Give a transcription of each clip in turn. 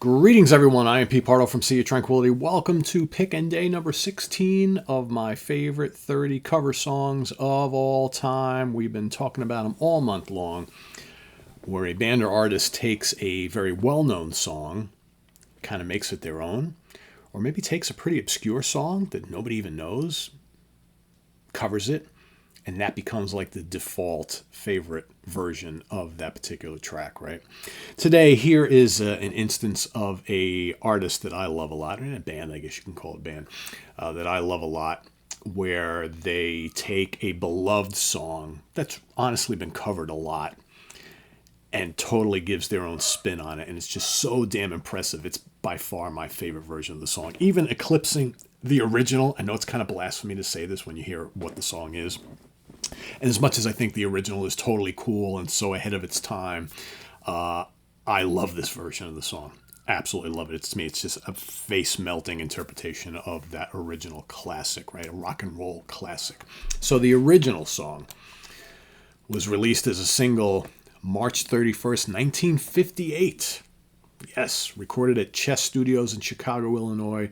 Greetings, everyone. I am Pete Pardo from Sea of Tranquility. Welcome to Pick and Day number 16 of my favorite 30 cover songs of all time. We've been talking about them all month long, where a band or artist takes a very well-known song, kind of makes it their own, or maybe takes a pretty obscure song that nobody even knows, covers it, and that becomes like the default favorite version of that particular track, right? Today, here is an instance of a artist that I love a lot, and a band, I guess you can call it a band, that I love a lot, where they take a beloved song that's honestly been covered a lot and totally gives their own spin on it, and it's just so damn impressive. It's by far my favorite version of the song, even eclipsing the original. I know it's kind of blasphemy to say this when you hear what the song is. And as much as I think the original is totally cool and so ahead of its time, I love this version of the song. Absolutely love it. To me, it's just a face-melting interpretation of that original classic, right? A rock and roll classic. So the original song was released as a single March 31st, 1958. Yes, recorded at Chess Studios in Chicago, Illinois.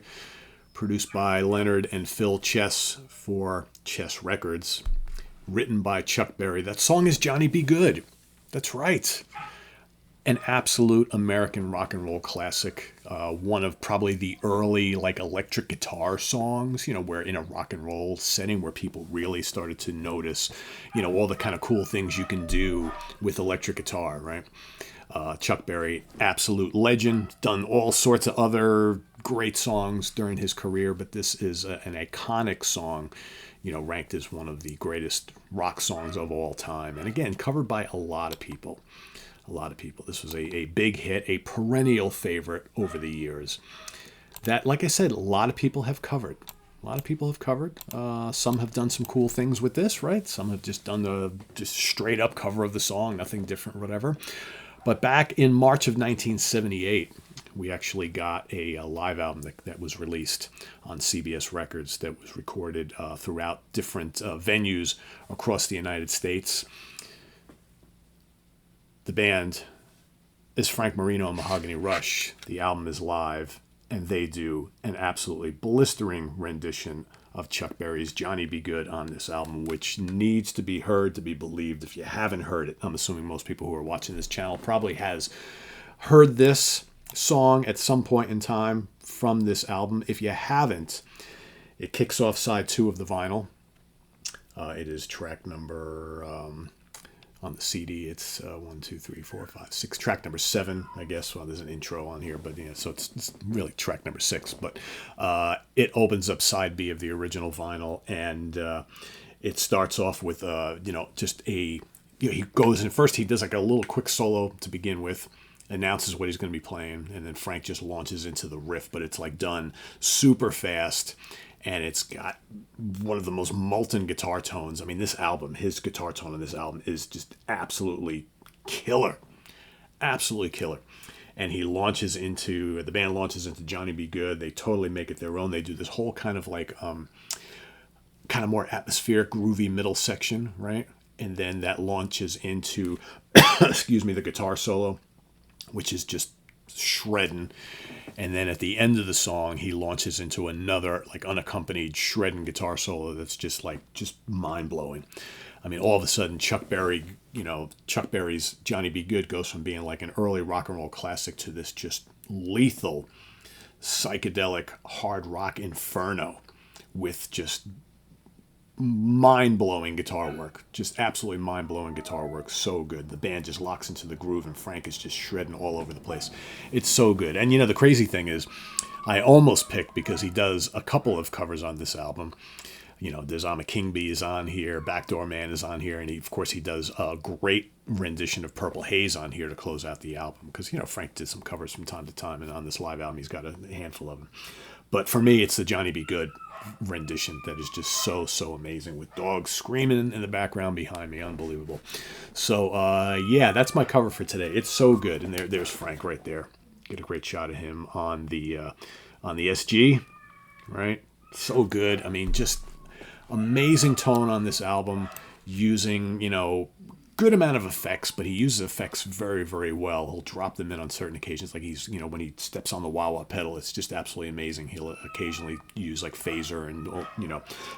Produced by Leonard and Phil Chess for Chess Records. Written by Chuck Berry. That song is Johnny Be Good. That's right. An absolute American rock and roll classic. One of probably the early electric guitar songs, where in a rock and roll setting where people really started to notice, all the kind of cool things you can do with electric guitar, right? Chuck Berry, absolute legend, done all sorts of other great songs during his career, but this is an iconic song, ranked as one of the greatest rock songs of all time. And again, covered by a lot of people. A lot of people. This was a big hit, a perennial favorite over the years. That, like I said, a lot of people have covered. Some have done some cool things with this, right? Some have just done the just straight up cover of the song, nothing different, whatever. But back in March of 1978, we actually got a live album that was released on CBS Records that was recorded throughout different venues across the United States. The band is Frank Marino and Mahogany Rush. The album is live, and they do an absolutely blistering rendition of Chuck Berry's Johnny Be Good on this album, which needs to be heard to be believed. If you haven't heard it, I'm assuming most people who are watching this channel probably has heard this song at some point in time from this album. If you haven't, it kicks off side 2 of the vinyl. It is track number on the CD. It's 1, 2, 3, 4, 5, 6. Track number 7, I guess. Well, there's an intro on here, but so it's really track number 6. But it opens up side B of the original vinyl, and it starts off with just a he goes in first. He does a little quick solo to begin with. Announces what he's going to be playing, and then Frank just launches into the riff, but it's done super fast, and it's got one of the most molten guitar tones. I mean, this album, his guitar tone on this album is just absolutely killer. Absolutely killer. And the band launches into Johnny Be Good. They totally make it their own. They do this whole kind of more atmospheric, groovy middle section, right? And then that launches into, the guitar solo, which is just shredding. And then at the end of the song, he launches into another unaccompanied shredding guitar solo that's just mind-blowing. I mean, all of a sudden, Chuck Berry's Johnny Be Good goes from being an early rock and roll classic to this just lethal, psychedelic, hard rock inferno with just mind-blowing guitar work. Just absolutely mind-blowing guitar work. So good. The band just locks into the groove, and Frank is just shredding all over the place. It's so good. And the crazy thing is, I almost picked, because he does a couple of covers on this album. There's I'm a King Bee is on here, Backdoor Man is on here, and he does a great rendition of Purple Haze on here to close out the album, because Frank did some covers from time to time, and on this live album he's got a handful of them. But for me, it's the Johnny Be Good rendition that is just so amazing, with dogs screaming in the background behind me. Unbelievable. So that's my cover for today. It's so good. And there's Frank right there. Get a great shot of him on the SG, right? So good. I mean, just amazing tone on this album, using good amount of effects, but he uses effects very, very well. He'll drop them in on certain occasions, like he's, when he steps on the wah-wah pedal, it's just absolutely amazing. He'll occasionally use like phaser and,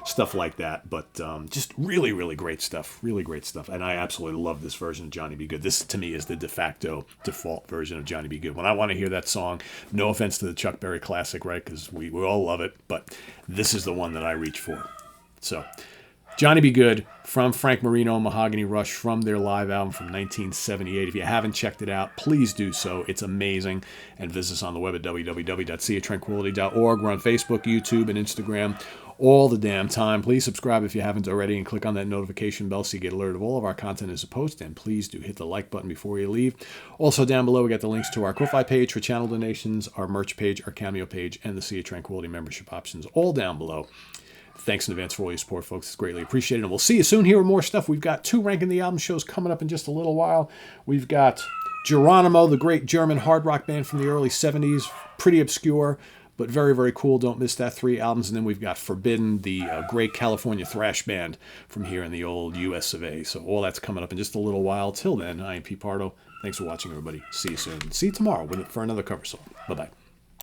stuff like that, but just really, really great stuff. Really great stuff. And I absolutely love this version of Johnny B. Good. This, to me, is the de facto default version of Johnny B. Good. When I want to hear that song, no offense to the Chuck Berry classic, right, because we all love it, but this is the one that I reach for. So, Johnny B. Good from Frank Marino and Mahogany Rush from their live album from 1978. If you haven't checked it out, please do so. It's amazing. And visit us on the web at www.seaoftranquility.org. We're on Facebook, YouTube, and Instagram all the damn time. Please subscribe if you haven't already and click on that notification bell so you get alerted of all of our content as a post. And please do hit the like button before you leave. Also down below, we got the links to our Ko-Fi page for channel donations, our merch page, our Cameo page, and the Sea of Tranquility membership options all down below. Thanks in advance for all your support, folks. It's greatly appreciated. And we'll see you soon here with more stuff. We've got 2 Ranking the Album shows coming up in just a little while. We've got Geronimo, the great German hard rock band from the early 70s. Pretty obscure, but very, very cool. Don't miss that. 3 albums. And then we've got Forbidden, the great California thrash band from here in the old US of A. So all that's coming up in just a little while. Till then, I am Pete Pardo. Thanks for watching, everybody. See you soon. See you tomorrow for another cover song. Bye-bye.